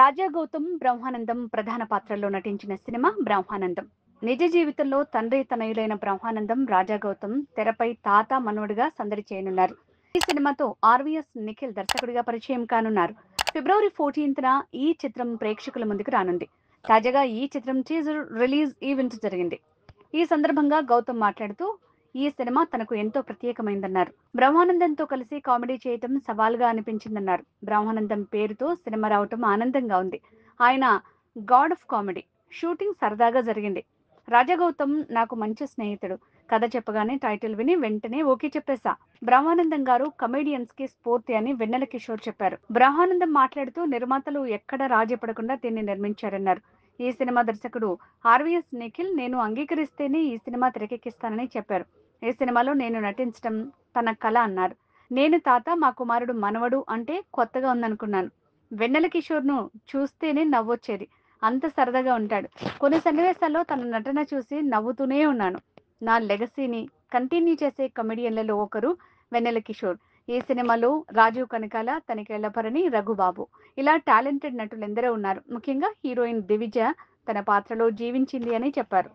రాజా గౌతమ్, బ్రహ్మానందం ప్రధాన పాత్రల్లో నటించిన సినిమా బ్రహ్మానందం. నిజ జీవితంలో తండ్రి తనయులైన బ్రహ్మానందం, రాజా గౌతమ్ తెరపై తాత మనవడిగా సందడి చేయనున్నారు. ఈ సినిమాతో ఆర్వీఎస్ నిఖిల్ దర్శకుడిగా పరిచయం కానున్నారు. ఫిబ్రవరి 14న ఈ చిత్రం ప్రేక్షకుల ముందుకు రానుంది. తాజాగా ఈ చిత్రం టీజర్ రిలీజ్ ఈవెంట్ జరిగింది. ఈ సందర్భంగా గౌతమ్ మాట్లాడుతూ ఈ సినిమా తనకు ఎంతో ప్రత్యేకమైందన్నారు. బ్రహ్మానందంతో కలిసి కామెడీ చేయటం సవాల్గా అనిపించిందన్నారు. బ్రహ్మానందం పేరుతో సినిమా రావటం ఆనందంగా ఉంది. ఆయన గాడ్ ఆఫ్ కామెడీ. షూటింగ్ సరదాగా జరిగింది. రాజా గౌతమ్ నాకు మంచి స్నేహితుడు. కథ చెప్పగానే టైటిల్ విని వెంటనే ఓకే చెప్పేశా. బ్రహ్మానందం గారు కమెడియన్స్ కి స్ఫూర్తి అని వెన్నెల కిషోర్ చెప్పారు. బ్రహ్మానందం మాట్లాడుతూ నిర్మాతలు ఎక్కడ రాజీ పడకుండా దీన్ని నిర్మించారన్నారు. ఈ సినిమా దర్శకుడు ఆర్వీఎస్ నిఖిల్ నేను అంగీకరిస్తేనే ఈ సినిమా తెరకెక్కిస్తానని చెప్పారు. ఈ సినిమాలో నేను నటించడం తన కల అన్నారు. నేను తాత, మా కుమారుడు మనవడు అంటే కొత్తగా ఉందనుకున్నాను. వెన్నెల కిషోర్ను చూస్తేనే నవ్వొచ్చేది. అంత సరదాగా ఉంటాడు. కొన్ని సన్నివేశాల్లో తన నటన చూసి నవ్వుతూనే ఉన్నాను. నా లెగసీని కంటిన్యూ చేసే కమెడియన్లలో ఒకరు వెన్నెల కిషోర్. ఈ సినిమాలో రాజీవ్ కనకాల, తనికెళ్లపరణి, రఘుబాబు ఇలా టాలెంటెడ్ నటులెందరో ఉన్నారు. ముఖ్యంగా హీరోయిన్ దివిజ తన పాత్రలో జీవించింది అని చెప్పారు.